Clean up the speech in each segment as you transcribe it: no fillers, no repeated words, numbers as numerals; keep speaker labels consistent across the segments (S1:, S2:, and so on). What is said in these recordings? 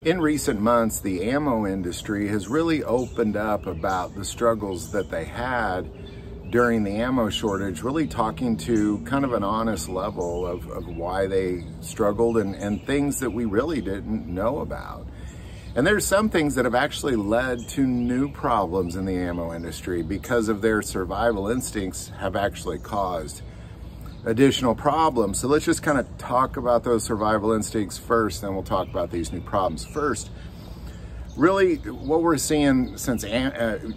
S1: In recent months, the ammo industry has really opened up about the struggles that they had during the ammo shortage, really talking to kind of an honest level of why they struggled and things that we really didn't know about. And there's some things that have actually led to new problems in the ammo industry because of their survival instincts have actually caused additional problems. So let's just kind of talk about those survival instincts first, then we'll talk about these new problems. First, really what we're seeing since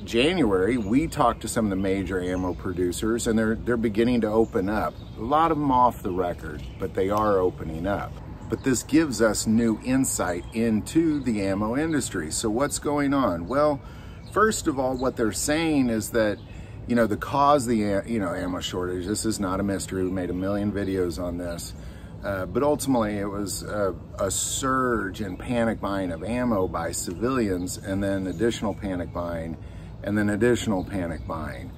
S1: January, we talked to some of the major ammo producers and they're beginning to open up. A lot of them off the record, but they are opening up. But this gives us new insight into the ammo industry. So what's going on? Well, first of all, what they're saying is that the cause of the ammo shortage, this is not a mystery. We made a million videos on this, but ultimately it was a surge in panic buying of ammo by civilians, and then additional panic buying, and then additional panic buying.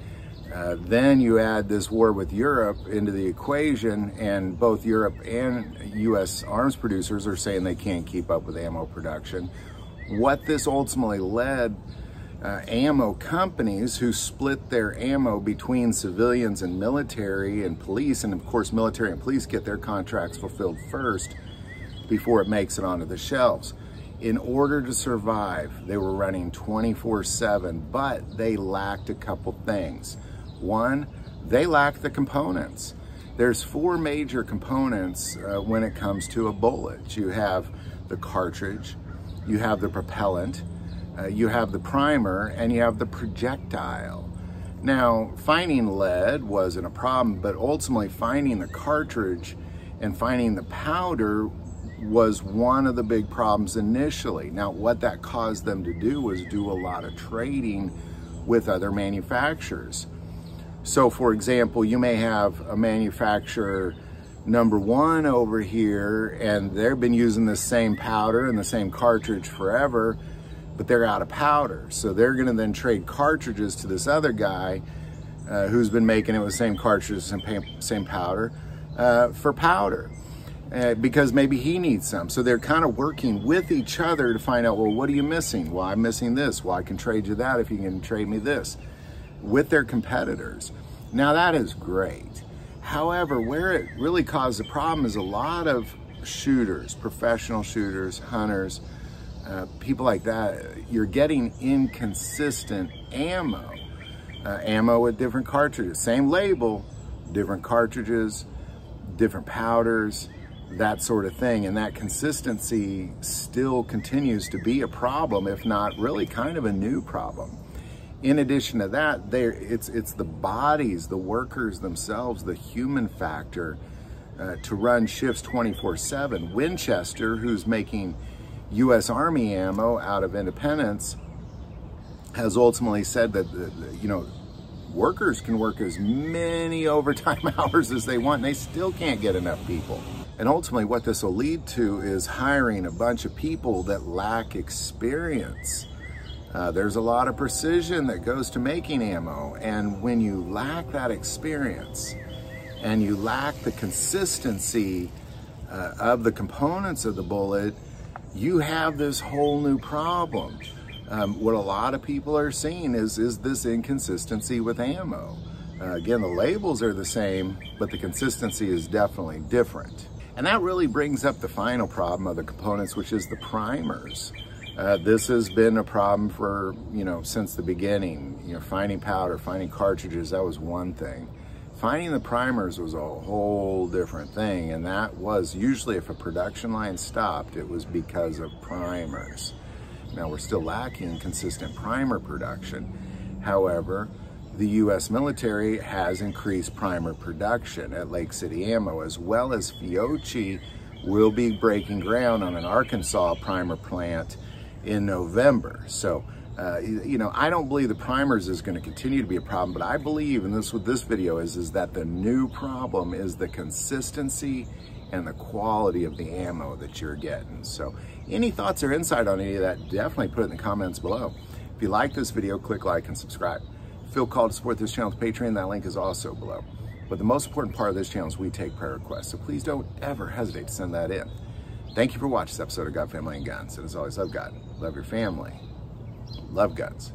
S1: Then you add this war with Europe into the equation, and both Europe and US arms producers are saying they can't keep up with ammo production. What this ultimately led ammo companies who split their ammo between civilians and military and police, and of course military and police get their contracts fulfilled first before it makes it onto the shelves. In order to survive, they were running 24/7, but they lacked a couple things. One, they lacked the components. There's four major components when it comes to a bullet. You have the cartridge, you have the propellant, you have the primer, and you have the projectile. Now, finding lead wasn't a problem, but ultimately finding the cartridge and finding the powder was one of the big problems initially. Now, what that caused them to do was do a lot of trading with other manufacturers. So, for example, you may have a manufacturer number one over here, and they've been using the same powder and the same cartridge forever, but they're out of powder. So they're gonna then trade cartridges to this other guy who's been making it with the same cartridges and same powder for powder because maybe he needs some. So they're kind of working with each other to find out, well, what are you missing? Well, I'm missing this. Well, I can trade you that if you can trade me this, with their competitors. Now that is great. However, where it really caused a problem is a lot of shooters, professional shooters, hunters, people like that, you're getting inconsistent ammo. Ammo with different cartridges, same label, different cartridges, different powders, that sort of thing. And that consistency still continues to be a problem, if not really kind of a new problem. In addition to that, it's the bodies, the workers themselves, the human factor to run shifts 24/7. Winchester, who's making US Army ammo out of Independence, has ultimately said that workers can work as many overtime hours as they want and they still can't get enough people. And ultimately what this will lead to is hiring a bunch of people that lack experience. There's a lot of precision that goes to making ammo, and when you lack that experience and you lack the consistency of the components of the bullet, you have this whole new problem. What a lot of people are seeing is this inconsistency with ammo. Again, the labels are the same, but the consistency is definitely different. And that really brings up the final problem of the components, which is the primers. This has been a problem for, since the beginning. Finding powder, finding cartridges, that was one thing. Finding the primers was a whole different thing, and that was usually if a production line stopped, it was because of primers. Now we're still lacking consistent primer production. However, the US military has increased primer production at Lake City Ammo, as well as Fiocchi will be breaking ground on an Arkansas primer plant in November. So, I don't believe the primers is going to continue to be a problem, but I believe, and this what this video is that the new problem is the consistency and the quality of the ammo that you're getting. So any thoughts or insight on any of that, definitely put it in the comments below. If you like this video, click like and subscribe. Feel called to support this channel with Patreon, that link is also below. But the most important part of this channel is we take prayer requests, so please don't ever hesitate to send that in. Thank you for watching this episode of God, Family, and Guns. And as always, love God, love your family, love guns.